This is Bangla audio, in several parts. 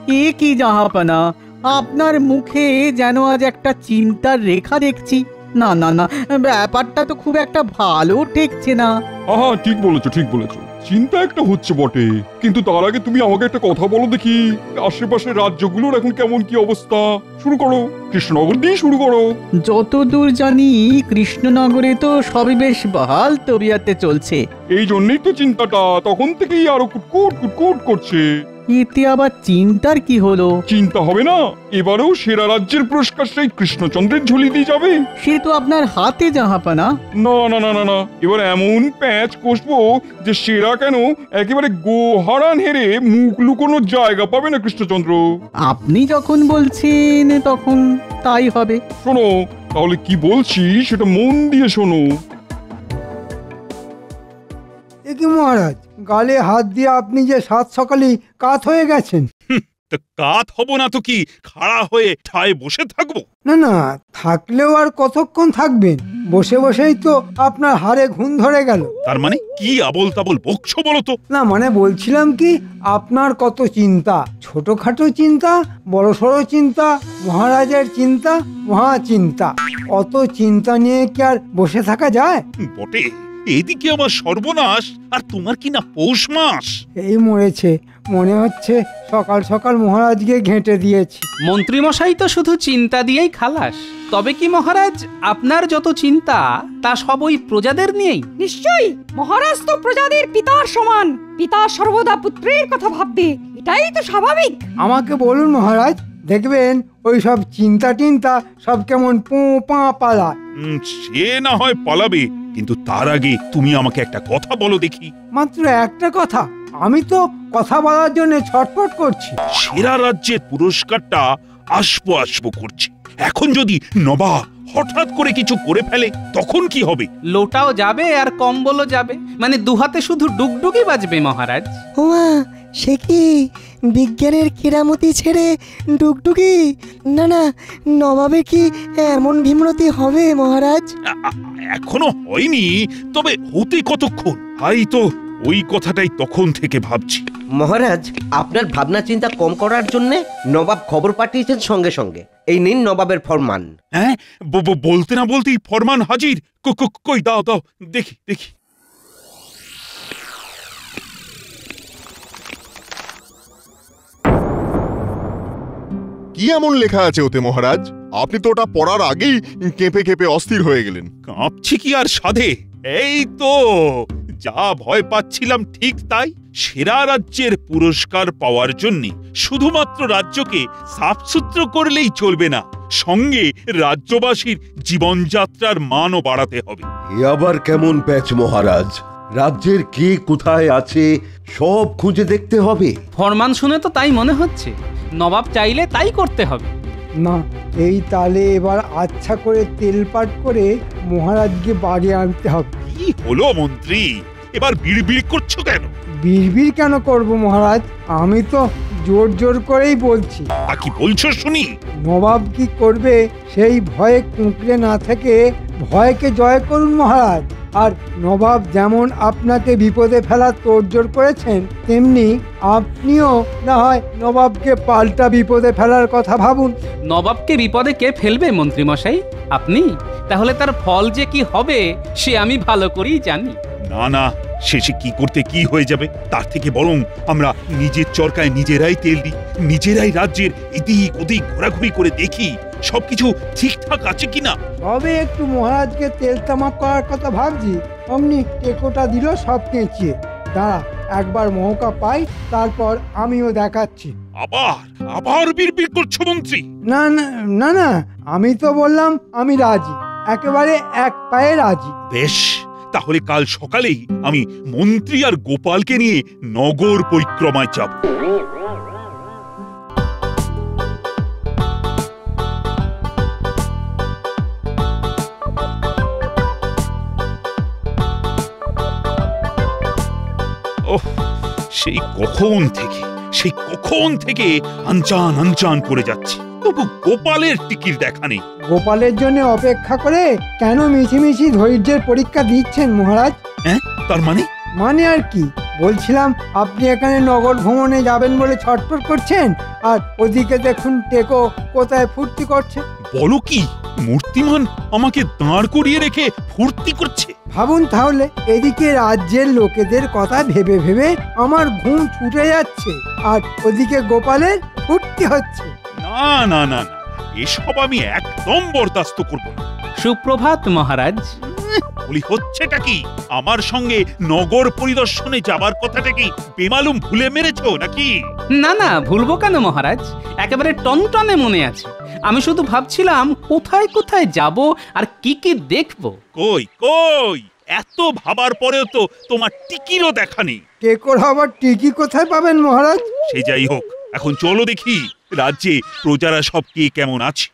এ কি জাহাপানা, আপনার মুখে যেন আজ একটা চিন্তার রেখা দেখছি। না না না, ব্যাপারটা তো খুব একটা ভালো ঠেকছে না। আহা, ঠিক বলেছো ঠিক বলেছো, চিন্তা একটা হচ্ছে বটে, কিন্তু তার আগে তুমি আমাকে একটা কথা বলো দেখি, আশেপাশের রাজ্যগুলোর এখন কেমন কি অবস্থা? শুরু করো, কৃষ্ণনগর দিয়ে শুরু করো। যতদূর জানি কৃষ্ণনগরে তো সবই বেশ বহাল তবিয়াতে চলছে। এই জন্যই তো চিন্তাটা তখন থেকেই আরো কুটকুট কুটকুট করছে। এতে আবার চিন্তার কি হলো? চিন্তা হবে না, এবারেও সেরা রাজ্যের পুরস্কার সেই কৃষ্ণচন্দ্রের ঝুলি দিয়ে যাবে। সে তো আপনার হাতে জাহাপানা। না না না না না, এবার এমন প্যাঁচ কষবো যে সেরা কেন একেবারে গোহারান হেরে মুখ লুকোনোর জায়গা পাবে না কৃষ্ণচন্দ্র। আপনি যখন বলছেন তখন তাই হবে। শোনো তাহলে কি বলছি সেটা মন দিয়ে শোনো। এ কি মহারাজ, গালে হাত দিয়ে আপনি যে সাত সকালেই কাত হয়ে গেছেন। তো কাত হব না তো কি, খাড়া হয়ে ঠায় বসে থাকবো? না না, থাকলেও আর কতক্ষণ থাকবেন? বসে বসেই তো আপনার হাড়ে ঘুম ধরে গেল। তার মানে কি আবল তাবল বকছো বলো তো? না মানে বলছিলাম কি, আপনার কত চিন্তা, ছোটখাটো চিন্তা, বড়সড় চিন্তা, মহারাজের চিন্তা, মহা চিন্তা। অত চিন্তা নিয়ে কি আর বসে থাকা যায়? বটে, এদিকে আমার সর্বনাশ, আর তোমার কি না পৌষ মাস। এই মরেছে, মনে হচ্ছে সকাল সকাল মহারাজকে ঘেঁটে দিয়েছি। মন্ত্রীমশাই তো শুধু চিন্তা দিয়েই খালাস। তবে কি মহারাজ, আপনার যত চিন্তা তা সব ওই প্রজাদের নিয়েই? নিশ্চয়ই, মহারাজ তো প্রজাদের পিতার সমান। পিতা সর্বদা পুত্রের কথা ভাববে, এটাই তো স্বাভাবিক। আমাকে বলুন মহারাজ, দেখবেন ওই সব চিন্তা টিন্তা সব কেমন পো পা পালা। সে না হয় পালাবে, কিন্তু তার আগে তুমি আমাকে একটা কথা বলো দেখি। মাত্র একটা কথা? আমি তো কথা বলার জন্য ছটফট করছি। সেরা রাজ্যের পুরস্কারটা আসবো আসবো করছে, এখন যদি নবাব হঠাৎ করে কিছু করে ফেলে তখন কি হবে? লোটাও যাবে আর কম্বলও যাবে, মানে দুহাতে শুধু ডুগডুগি বাজবে মহারাজ। ওমা, সে কি বিজ্ঞানের কেরামতি ছেড়ে ডুগডুগি? না না, নবাবে কি এমন ভীমরতি হবে মহারাজ? এখনো হয়নি, তবে হতে কতক্ষণ? তাই তো ওই কথাটাই তখন থেকে ভাবছি। মহারাজ, আপনার ভাবনা চিন্তা কম করার জন্য নবাব খবর পাঠিয়েছেন সঙ্গে সঙ্গে। এই নিন নবাবের ফরমান। হ্যাঁ, বলতে না বলতেই ফরমান হাজির। কই দাও দাও দেখি দেখি। কি এমন লেখা আছে ওতে মহারাজ? আপনি তো ওটা পড়ার আগেই কেঁপে কেঁপে অস্থির হয়ে গেলেন। কাঁপছি কি আর সাধে? এই তো যা ভয় পাচ্ছিলাম ঠিক তাই। সেরা রাজ্যের পুরস্কার পাওয়ার জন্য শুধুমাত্র রাজ্যকে সাফসুতরো করলেই চলবে না, সঙ্গে রাজ্যবাসীর জীবনযাত্রার মানও বাড়াতে হবে। এ আবার কেমন প্যাচ মহারাজ? রাজ্যের কে কোথায় আছে সব খুঁজে দেখতে হবে। ফরমান শুনে তো তাই মনে হচ্ছে, নবাব চাইলে তাই করতে হবে। না, এই তালে এবার আচ্ছা করে তেলপাট করে মহারাজকে বাড়ি আনতে হবে। কি হলো মন্ত্রী, এবার বিড়বিড় করছো কেন? বিড়বিড় কেন করব মহারাজ, আমি তো জোর জোর করেই বলছি। তা কি বলছো শুনি? নবাব কি করবে সেই ভয়ে কুঁকড়ে না থেকে ভয়কে জয় করুন মহারাজ। আর নবাব যেমন আপনাকে বিপদে ফেলার তোড়জোড় করেছেন, তেমনি আপনিও না হয় নবাবকে পাল্টা বিপদে ফেলার কথা ভাবুন। নবাবকে বিপদে কে ফেলবে মন্ত্রীমশাই? আপনি? তাহলে তার ফল যে কি হবে সে আমি ভালো করেই জানি। না না, শেষে কি করতে কি হয়ে যাবে, তার থেকে বরং আমরা নিজের চরকায় নিজেরাই তেল দিই, নিজেরাই রাজ্যের এদিক ওদিক ঘোরাঘুরি করে দেখি সবকিছু ঠিকঠাক আছে কিনা। তবে একটু মহারাজকে তেল তামাক করার কথা ভাবছি, অমনি টেকোটা দিল সব কেঁচিয়ে। দাঁড়া, একবার মৌকা পাই, তারপর আমিও দেখাচ্ছি। আবার আবার বিড়বিড় করছো মন্ত্রী? না না না না, আমি তো বললাম আমি রাজি, একেবারে এক পায়ে রাজি। বেশ, তাহলে কাল সকালেই আমি মন্ত্রী আর গোপালকে নিয়ে নগর পরিক্রমায় যাব। ওহ, সেই কখন থেকে আনচান আনচান করে যাচ্ছি, তবু গোপালের টিকির দেখা নেই। গোপালের জন্য অপেক্ষা করে কেন মিছিমিছি ধৈর্যের পরীক্ষা দিচ্ছেন মহারাজ? হ্যাঁ, তার মানে? মানে আর কি, বলছিলাম আপনি এখানে নগর ভ্রমণে যাবেন বলে ছটফট করছেন, আর ওদিকে দেখুন টেকো কোথায় ফুর্তি করছে। বলো কি, মূর্তিমান আমাকে দাঁড় করিয়ে রেখে ফুর্তি করছে? ভাবুন তাহলে, এদিকে রাজ্যের লোকেদের কথা ভেবে ভেবে আমার ঘুম ছুটে যাচ্ছে, আর ওদিকে গোপালের ফুর্তি হচ্ছে। না না না না, এসব আমি একদম বরদাস্ত করব না। সুপ্রভাত মহারাজ। বলি হচ্ছেটা কি? আমার সঙ্গে নগর পরিদর্শনে যাবার কথাটা কি বেমালুম ভুলে মেরেছো নাকি? না না, ভুলবো কেন মহারাজ, একেবারে টনটনে মনে আছে। আমি শুধু ভাবছিলাম কোথায় কোথায় যাব আর কি কি দেখব। কই কই, এত ভাবার পরেও তো তোমার টিকিরও দেখা নেই। টেকোর আবার টিকি কোথায় পাবেন মহারাজ? সে যাই হোক, এখন চলো দেখি রাজ্যে প্রজারা সব কে কেমন আছে।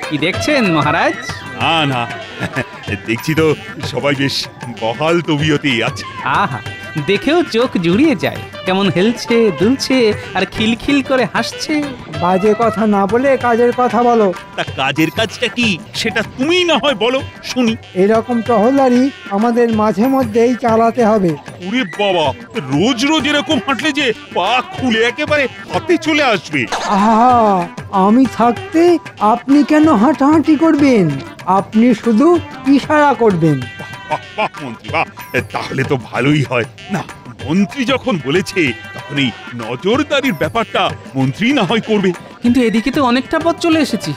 কি দেখছেন মহারাজ? না না, দেখছি তো সবাই বেশ বহাল তবিয়তেই আছে। আহা, দেখেও চোখ জুড়িয়ে যায়, কেমন হেলছে দুলছে আর খিলখিল করে হাসছে। বাজে কথা না বলে কাজের কথা বলো। তা কাজের কাজটা কি সেটা তুমিই না হয় বলো শুনি। এরকম টহলদারি আমাদের মাঝে মধ্যেই চালাতে হবে। ওরে বাবা, রোজ রোজ এরকম হাঁটলে যে পা খুলে একেবারে হাতে চলে আসবে। আহা, আমি থাকতে আপনি কেন হাঁটাহাঁটি করবেন? আপনি শুধু ইশারা করবেন। বাহ বাহ মন্ত্রী, বাহ, তাহলে তো ভালোই হয়। না, মন্ত্রী যখন বলেছে তখন এই নজরদারির ব্যাপারটা মন্ত্রী না হয় করবে। কিন্তু এদিকে তো অনেকটা পথ চলে এসেছি।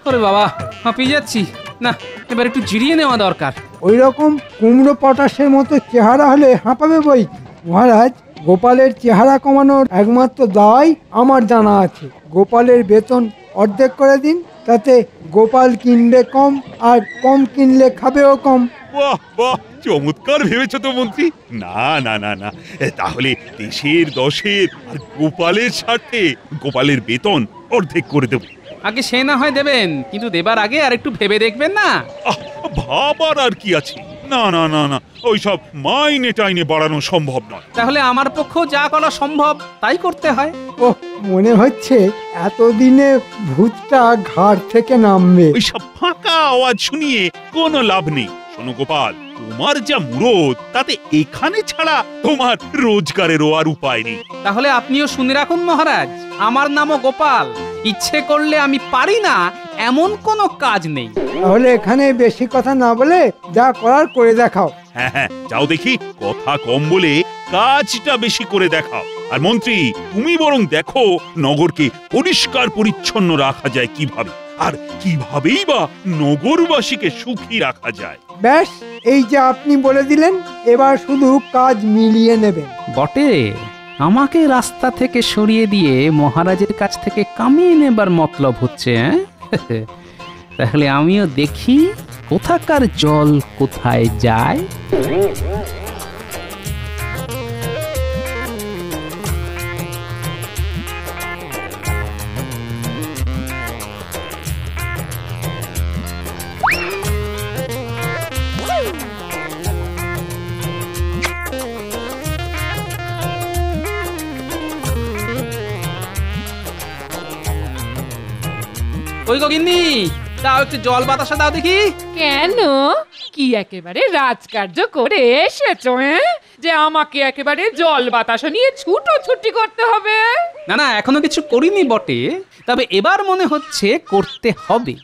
ওরে বাবা, হাঁপিয়ে যাচ্ছি। না, এবার একটু জিরিয়ে নেওয়া দরকার। ওই রকম কুমড়ো পটাশের মতো চেহারা হলে হাঁপাবে বই। মহারাজ, গোপালের চেহারা কমানোর একমাত্র দায় আমার জানা আছে। গোপালের বেতন অর্ধেক করে দিন, তাতে গোপাল কিনবে কম আর কম কিনলে খাবেও কম। বাহ বাহ, চমৎকার ভেবেছো তো মন্ত্রী। না না না না, তাহলে দেশের দশের আর গোপালের স্বার্থে গোপালের বেতন অর্ধেক করে দেব। আগে সে না হয় দেবেন, কিন্তু দেবার আগে আর একটু ভেবে দেখবেন না? ভাবার আর কি আছে? না না না না, ওইসব মাইনে টাইনে বাড়ানো সম্ভব নয়। তাহলে আমার পক্ষেও যা করা সম্ভব তাই করতে হয়। ওহ, মনে হচ্ছে এতদিনে ভূতটা ঘাট থেকে নামবে। ওইসব ফাঁকা আওয়াজ শুনিয়ে কোনো লাভ নেই। শোনো গোপাল, তোমার যা মুরদ তাতে এখানে ছাড়া তোমার রোজগারেরও আর উপায় নেই। তাহলে আপনিও শুনে রাখুন মহারাজ, আমার নামও গোপাল। ইচ্ছে করলে আমি পারি না এমন কোনো কাজ নেই। তাহলে এখানে বেশি কথা না বলে যা করার করে দেখাও। হ্যাঁ হ্যাঁ, যাও দেখি, কথা কম বলে কাজটা বেশি করে দেখাও। আর মন্ত্রী, তুমি বরং দেখো নগরকে পরিষ্কার পরিচ্ছন্ন রাখা যায় কিভাবে, আর কিভাবেই বা নগরবাসীকে সুখী রাখা যায়। ব্যাস, এই যে আপনি বলে দিলেন, এবার শুধু কাজ মিলিয়ে নেবেন। বটে, আমাকে রাস্তা থেকে সরিয়ে দিয়ে মহারাজের কাছ থেকে কামিয়ে নেবার মতলব হচ্ছে। তাহলে আমিও দেখি কোথাকার জল কোথায় যায়। ওই গগিন্নি, দাও একটু জল বাতাসা দাও দেখি। কেন, কি একেবারে রাজকার্য করে এসেছো যে আমাকে একেবারে জল বাতাসা নিয়ে ছুটোছুটি করতে হবে? না না, এখনো কিছু করিনি বটে, তবে এবার মনে হচ্ছে করতে হবে।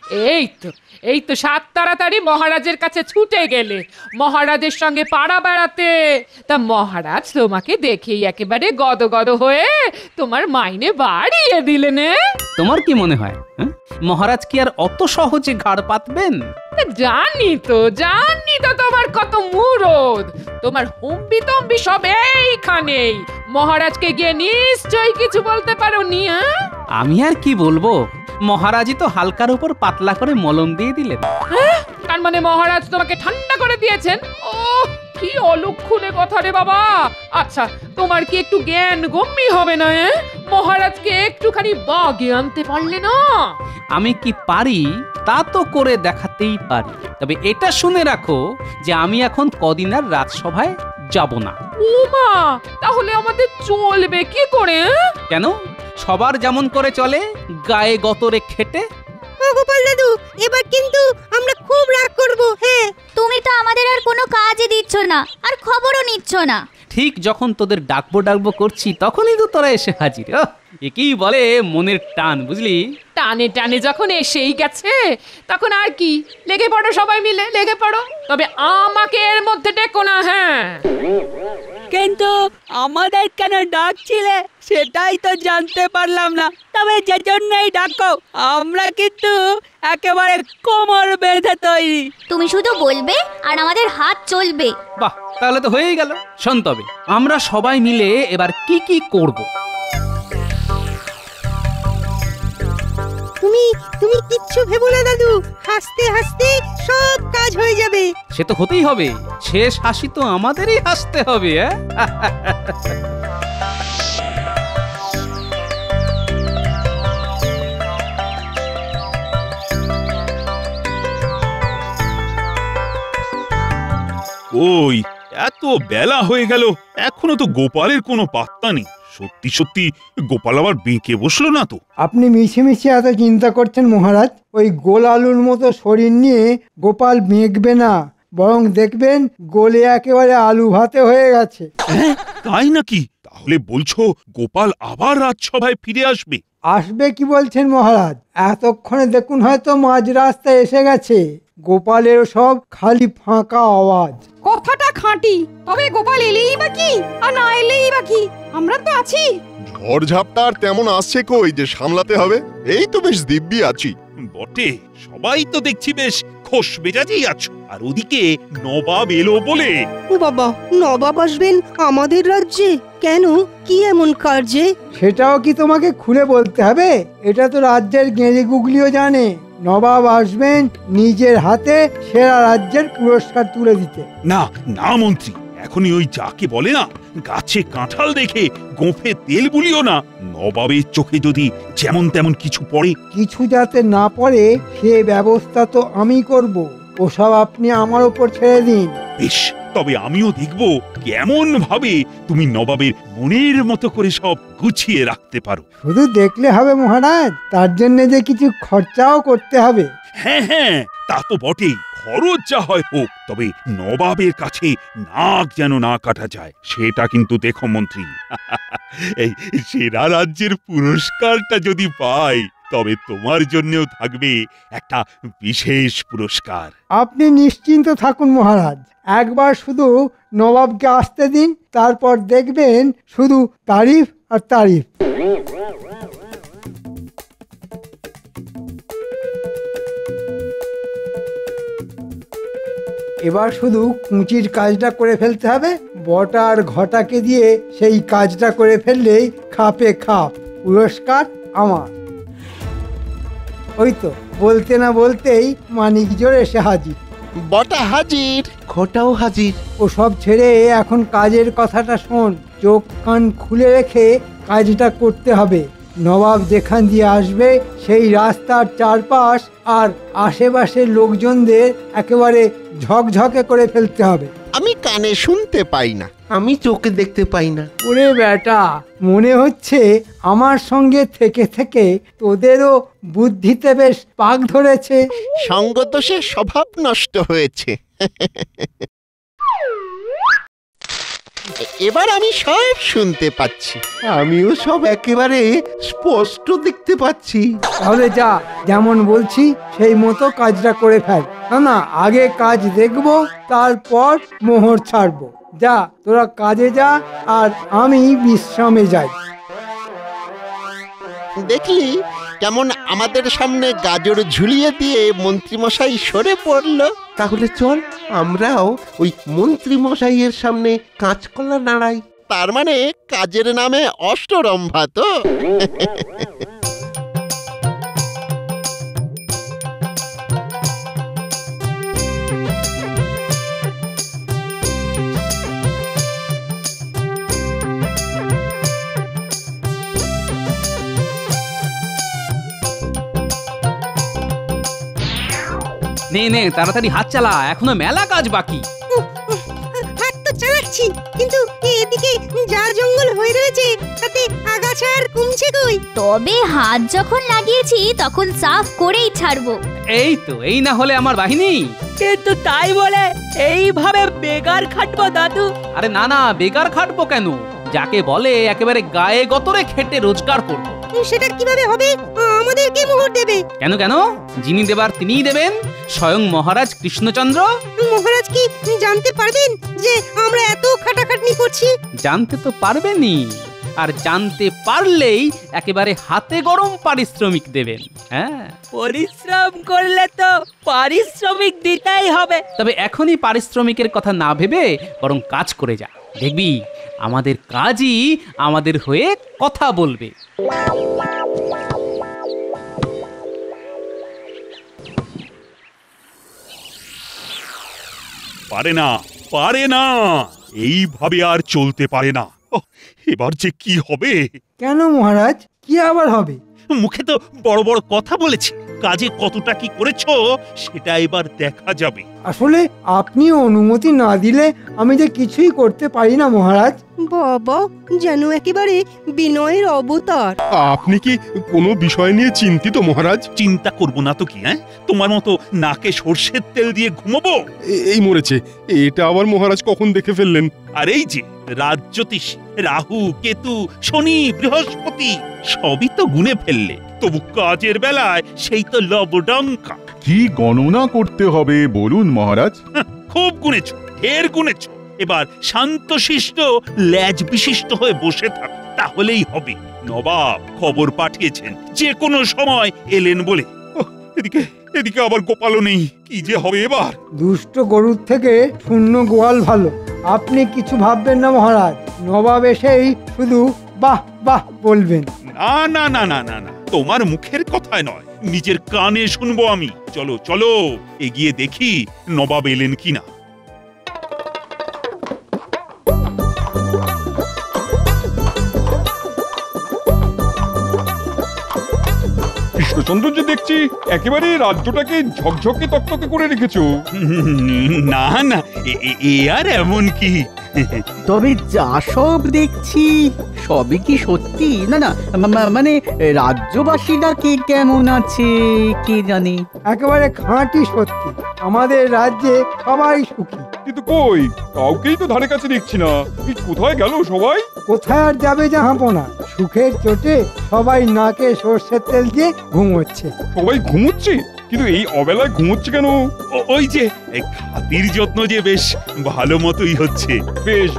এই তো সাত তাড়াতাড়ি মহারাজের কাছে ছুটে গেলে, মহারাজের সঙ্গে পাড়া বেড়াতে। তা মহারাজ তোমাকে দেখেই একেবারে গদগদ হয়ে তোমার মাইনে বাড়িয়ে দিলেন। তোমার কি মনে হয় মহারাজ কি আর অত সহজে ঘাড় পাতবেন? জানি তো তোমার কত মুরদ, তোমার হুম্বি তম্বি সব এইখানেই। মহারাজকে গিয়ে নিশ্চয়ই কিছু বলতে পারোনি। আমি আর কি বলবো, মহারাজই তো হালকার উপর পাতলা করে মলম দিয়ে দিলেন। তার মানে মহারাজ তোমাকে ঠান্ডা করে দিয়েছেন? ও কি অলক্ষণে কথা রে বাবা। আচ্ছা, তোমার কি একটু জ্ঞান গম্যি হবে না? মহারাজকে একটুখানি বাগে আনতে পারলে না? আমি কি পারি তা তো করে দেখাতেই পারি, তবে এটা শুনে রাখো যে আমি এখন কদিন আর রাজসভায় যাব না। উমা, তাহলে আমাদের চলবে কি করে? কেন? সবার যেমন করে চলে, গায়ে গতরে খেটে। ও গোপাল দাদু, এবার কিন্তু আমরা খুব রাগ করব। হ্যাঁ, তুমি তো আমাদের আর কোনো কাজই দিচ্ছ না, আর খবরও নিচ্ছ না। ঠিক যখন তোদের ডাকবো করছি তখনই তো তোরা এসে হাজির। একেই বলে মনের টান, বুঝলি? টানে টানে যখন এসেই গেছে তখন আর কি, লেগে পড়ো সবাই মিলে, লেগে পড়ো। তবে আমাকে এর মধ্যে ডেকো না। হ্যাঁ, কিন্তু আমাদের কেন ডাকছিলে সেটাই তো জানতে পারলাম না। তবে যে জন্যই ডাকো, আমরা কিন্তু একেবারে কোমর বেঁধে তৈরি। তুমি শুধু বলবে আর আমাদের হাত চলবে। বাহ, তাহলে তো হয়েই গেল। শোন, তবে আমরা সবাই মিলে এবার কি কি করব। তুমি কিচ্ছু ভেবো না দাদু, হাসতে হাসতে সব কাজ হয়ে যাবে। সে তো হতেই হবে, শেষ হাসি তো আমাদেরই হাসতে হবে। ওই এত বেলা হয়ে গেল, এখনো তো গোপালের কোনো পাত্তা নেই। সত্যি সত্যি গোপাল আবার বেঁকে বসলো না তো? আপনি মিছিমিছি এত চিন্তা করছেন মহারাজ। ওই গোল আলুর মতো শরীর নিয়ে গোপাল বেঁকবে না, বরং দেখবেন গোলে একেবারে আলু ভাতে হয়ে গেছে। তাই নাকি? তাহলে বলছো গোপাল আবার রাজসভায় ফিরে আসবে? আসবে কি বলছেন মহারাজ? এতক্ষণে দেখুন হয়তো মাঝ রাস্তায় এসে গেছে। গোপালের সব খালি ফাঁকা আওয়াজ। কথাটা খাঁটি, তবে গোপাল এলেই বা কি আর না এলেই বা কি, আমরা তো আছি। ঝড় ঝাপটা আর তেমন আসছে কই যে সামলাতে হবে? এই তো বেশ দিব্যি আছি। বটে, সবাই তো দেখছি বেশ খোশ মেজাজেই আছো। আর ওদিকে নবাব এলো বলে। বাবা, নবাব আসবেন আমাদের রাজ্যে? কেন, কি এমন কার্যে? সেটাও কি তোমাকে খুলে বলতে হবে? এটা তো রাজ্যের গেঁড়ি গুগলিও জানে। নবাব আসবেন নিজের হাতে সেরা রাজ্যের পুরস্কার তুলে দিতে। না না মন্ত্রী, এখনই ওই যাকে বলে না গাছে কাঁঠাল দেখে গোঁফে তেল বুলিও না। নবাবের চোখে যদি যেমন তেমন কিছু পড়ে। কিছু যাতে না পড়ে সে ব্যবস্থা তো আমি করব। ওসব আপনি আমার উপর ছেড়ে দিন। বেশ, তবে আমিও দেখব কেমন ভাবে তুমি নবাবের মনের মতো করে সব গুছিয়ে রাখতে পারো। শুধু দেখলে হবে মহারাজ, তার জন্য যে কিছু খরচাও করতে হবে। হ্যাঁ হ্যাঁ, তা তো বটেই। খরচ যা হয় হোক, তবে নবাবের কাছে নাক যেন না কাটা যায়, সেটা কিন্তু দেখো মন্ত্রী। এই সেরা রাজ্যের পুরস্কারটা যদি পাই, তবে তোমার জন্যও থাকবে একটা বিশেষ পুরস্কার। আপনি নিশ্চিন্ত থাকুন মহারাজ, একবার শুধু নবাবকে আসতে দিন, তারপর দেখবেন শুধু তারিফ আর তারিফ। এবার শুধু কুঁচির কাজটা করে ফেলতে হবে। বটা আর ঘটাকে দিয়ে সেই কাজটা করে ফেললেই খাপে খাপ পুরস্কার আমার। ওই তো বলতে না বলতেই মানিক জোর এসে হাজির। বটা হাজির, ঘটাও হাজির। ও সব ছেড়ে এখন কাজের কথাটা শোন। চোখ কান খুলে রেখে কাজটা করতে হবে। নবাব যেখান দিয়ে আসবে সেই রাস্তার চারপাশ আর আশেপাশের লোকজনদের একেবারে ঝকঝকে করে ফেলতে হবে। আমি কানে শুনতে পাই না, আমি চোখে দেখতে পাই না। ওরে বেটা, মনে হচ্ছে আমার সঙ্গে থেকে থেকে তোদেরও বুদ্ধিতে বেশ পাক ধরেছে। সঙ্গদোষে স্বভাব নষ্ট হয়েছে। এবার আমি সব শুনতে পাচ্ছি। আমিও সব একেবারে স্পষ্ট দেখতে পাচ্ছি। তাহলে যা, যেমন বলছি সেই মতো কাজটা করে ফেল। না, আগে কাজ দেখব, তারপর মোহর ছাড়বো। যা, তোরা কাজে যা, আর আমি বিশ্রামে যাই। দেখলি কেমন আমাদের সামনে গাজর ঝুলিয়ে দিয়ে মন্ত্রীমশাই সরে পড়লো। তাহলে চল আমরাও ওই মন্ত্রী মশাইয়ের সামনে কাঁচকলা নাড়াই। তার মানে কাজের নামে অষ্টরম্ভা তো? নে নে, তাড়াতাড়ি হাত চালা, এখনো মেলা কাজ বাকি। হাত তো চালাচ্ছি দেখছি, কিন্তু এদিকে যা জঙ্গল হয়ে রয়েছে তাতে আগাছা আর কমছে কই। তবে হাত যখন লাগিয়েছি তখন সাফ করেই ছাড়বো। এই না হলে আমার বাহিনী। কিন্তু তাই বলে এইভাবে বেগার খাটবো দাদু? আরে না, বেকার খাটবো কেন? যাকে বলে একেবারে গায়ে গতরে খেটে রোজগার করবো। সেটা কিভাবে হবে? আমাদেরকে মোহর দেবে? কেন যিনি দেবার তিনিই দেবেন, স্বয়ং মহারাজ কৃষ্ণচন্দ্র। মহারাজ কি জানতে পারবেন যে আমরা এত খাটাখাটনি করছি? জানতে তো পারবেনই, আর জানতে পারলেই একেবারে হাতে গরম পারিশ্রমিক দেবেন। হ্যাঁ, পরিশ্রম করলে তো পারিশ্রমিক দিতেই হবে। তবে এখনই পারিশ্রমিকের কথা না ভেবে বরং কাজ করে যা, দেখবি আমাদের কাজই আমাদের হয়ে কথা বলবে। পারে না, এইভাবে আর চলতে পারে না। এবার যে কি হবে? কেন মহারাজ, কি আবার হবে? মুখে তো বড় বড় কথা বলেছি, কাজে কতটা কি করেছো সেটা এবার দেখা যাবে। আসলে আপনি অনুমতি না দিলে আমি যে কিছুই করতে পারি না মহারাজ। বাবা, যেন একেবারে বিনয়ের অবতার। আপনি কি কোনো বিষয় নিয়ে চিন্তিত মহারাজ? চিন্তা করব না তো কি? তোমার মতো নাকে সর্ষের তেল দিয়ে ঘুমাবো? এই মরেছে, এটা আবার মহারাজ কখন দেখে ফেললেন? আর এই যে রাজ্যোতিষ রাহু, কেতু, শনি, বৃহস্পতি সবই তো গুনে ফেললে, তবু কাজের বেলায় সেই তো লবডঙ্কা। কি গণনা করতে হবে বলুন মহারাজ? খুব গুনেছো, ঢের গুনেছো। এবার শান্তশিষ্ট ল্যাজ বিশিষ্ট হয়ে বসে থাক, তাহলেই হবে। নবাব খবর পাঠিয়েছেন যে কোনো সময় এলেন বলে। এদিকে আবার গোপালও নেই, কি যে হবে এবার? দুষ্ট গরুর থেকে শূন্য গোয়াল ভালো। আপনি কিছু ভাববেন না মহারাজ, নবাব এসেই শুধু বাহ বাহ বলবেন। না, তোমার মুখের কথায় নয়, নিজের কানে শুনবো আমি। চলো এগিয়ে দেখি নবাব এলেন কিনা। কৃষ্ণচন্দ্র যে দেখছি একেবারে রাজ্যটাকে ঝকঝকে তকতকে করে রেখেছো। না এ আর এমন কি? তবে যা সব দেখছি সবই কি সত্যি? না মানে রাজ্যবাসীরা কে কেমন আছে কে জানে। একেবারে খাঁটি সত্যি, আমাদের রাজ্যে সবাই সুখী। কিন্তু কই কাউকেই তো ধারে কাছে দেখছি না। কোথায় গেল সবাই? কোথায় আর যাবে জাহাপনা? সুখের চোটে সবাই নাকে সর্ষের তেল দিয়ে ঘুমোচ্ছে। সবাই ঘুমোচ্ছে? কিন্তু এই অবেলায় ঘুমোচ্ছে কেন? ওই যে খাতির যত্ন যে বেশ ভালো মতোই হচ্ছে। বেশ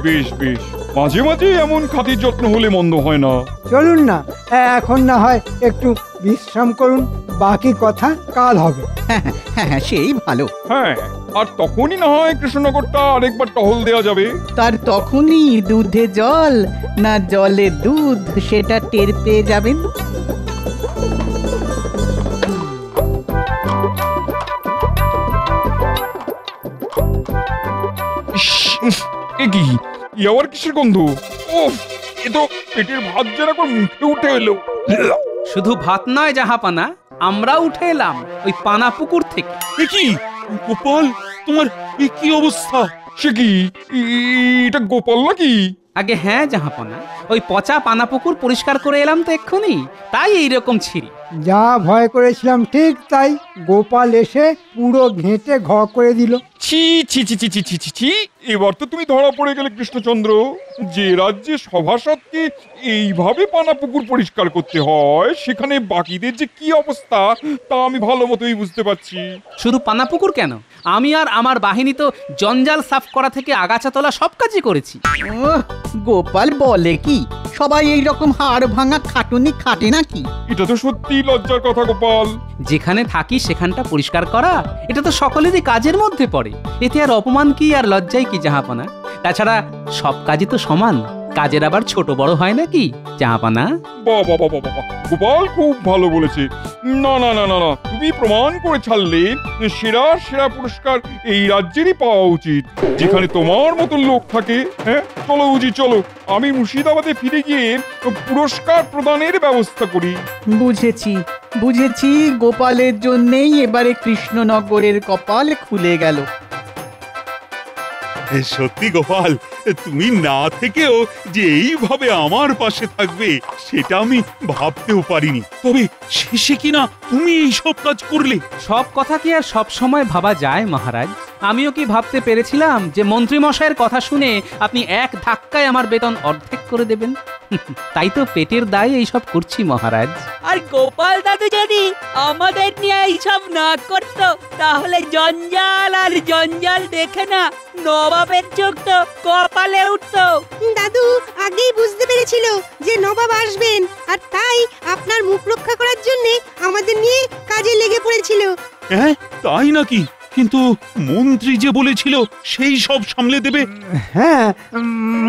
মাঝে মাঝে এমন খাতির যত্ন হলে মন্দ হয় না। চলুন না, এখন না হয় একটু বিশ্রাম করুন, বাকি কথা কাল হবে। হ্যাঁ, সেই ভালো। হ্যাঁ, আর তখনই না হয় কৃষ্ণনগরটা আরেকবার টহল দেওয়া যাবে। তার তখনই দুধে জল না জলে দুধ সেটা টের পেয়ে যাবেন। কি আবার কিসের গন্ধ? ওফ, এ তো পেটের ভাত যেন এখন মুখে উঠে এলো। শুধু ভাত নয় জাহাপানা, আমরা উঠে এলাম ওই পানা পুকুর থেকে। কি গোপাল, তোমার কি অবস্থা? সে কি, এটা গোপাল নাকি? আগে হ্যাঁ জাহাপানা, ওই পচা পানা পুকুর পরিষ্কার করে এলাম তো এক্ষুনি, তাই এইরকম ছিঁড়ি। যা ভয় করেছিলাম ঠিক তাই, গোপাল এসে পুরো ঘেঁটে ঘ করে দিল। ছি, এবার তো তুমি ধরা পড়ে গেলে কৃষ্ণচন্দ্র। যে রাজ্যে সভাসদকে এইভাবে পানা পুকুর পরিষ্কার করতে হয়, সেখানে বাকিদের যে কি অবস্থা তা আমি ভালো মতোই বুঝতে পারছি। শুধু পানা পুকুর কেন, আমি আর আমার বাহিনী তো জঞ্জাল সাফ করা থেকে আগাছা তোলা সব কাজই করেছি। গোপাল বলে কি, সবাই এই রকম হাড় ভাঙা খাটুনি খাটে নাকি? এটা তো সত্যি লজ্জার কথা গোপাল। যেখানে থাকি সেখানটা পরিষ্কার করা, এটা তো সকলেরই কাজের মধ্যে পড়ে। এতে আর অপমান কি আর লজ্জাই কি জাহাপানা? তাছাড়া সব কাজই তো সমান, কাজের আবার ছোট বড় হয় নাকি জাহাপানা? বাবা গোপাল খুব ভালো বলেছে। না, তুমি প্রমাণ করে ছাড়লে সেরা পুরস্কার এই রাজ্যেরই পাওয়া উচিত, যেখানে তোমার মতন লোক থাকে। হ্যাঁ, চলো উজি, চলো আমি মুর্শিদাবাদে ফিরে গিয়ে পুরস্কার প্রদানের ব্যবস্থা করি। বুঝেছি, গোপালের জন্যেই এবারে কৃষ্ণনগরের কপাল খুলে গেল। সত্যি গোপাল, তুমি না থেকেও যে এইভাবে আমার পাশে থাকবে সেটা আমি ভাবতেও পারিনি। তবে শেষে কিনা তুমি এইসব কাজ করলে। সব কথা কি আর সব সময় ভাবা যায় মহারাজ? আমিও কি ভাবতে পেরেছিলাম যে মন্ত্রী মশাইয়ের কথা শুনে আপনি এক ধাক্কায় আমার বেতন অর্ধেক করে দেবেন? তাই তো পেটের দায়ে এইসব করছি মহারাজ। আর গোপাল দাদু যদি আমাদের নিয়ে এইসব না করতো তাহলে জঞ্জাল আর জঞ্জাল দেখে না নবাবের চোখ তো কপালে উঠতো। দাদু আগেই বুঝতে পেরেছিল যে নবাব আসবেন, আর তাই আপনার মুখ রক্ষা করার জন্য আমাদের নিয়ে কাজে লেগে পড়েছিল। হ্যাঁ তাই নাকি? কিন্তু মন্ত্রী যে বলেছিল সেই সব সামলে দেবে। হ্যাঁ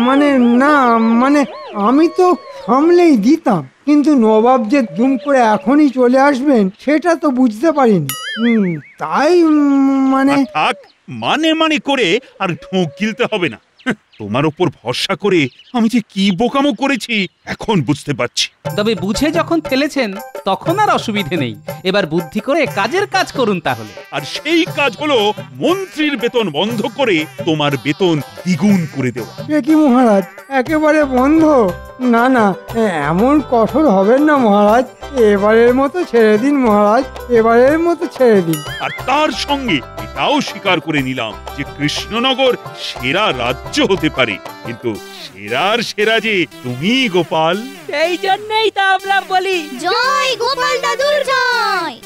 মানে আমি তো সামলেই দিতাম, কিন্তু নবাব যে দুম করে এখনই চলে আসবেন সেটা তো বুঝতে পারিনি। তাই মানে থাক, মানে করে আর ঢোক গিলতে হবে না। তোমার ওপর ভরসা করে আমি যে কি বোকামো করেছি এখন বুঝতে পারছি। তবে বুঝে যখন ফেলেছেন তখন আর অসুবিধে নেই। এবার বুদ্ধি করে কাজের কাজ করুন তাহলে। আর সেই কাজ হলো মন্ত্রীর বেতন বন্ধ করে তোমার বেতন দ্বিগুণ করে দেওয়া। এ কি মহারাজ, একেবারে বন্ধ? না না, এমন কঠোর হবেন না মহারাজ। এবারের মতো ছেড়ে দিন মহারাজ, এবারের মতো ছেড়ে দিন। আর তার সঙ্গে এটাও স্বীকার করে নিলাম যে কৃষ্ণনগর সেরা রাজ্য হতে পারে, কিন্তু সেরার সেরা যে তুমি গোপাল। সেই জন্যই তো আমরা বলি জয় গোপাল দাদুর জয়।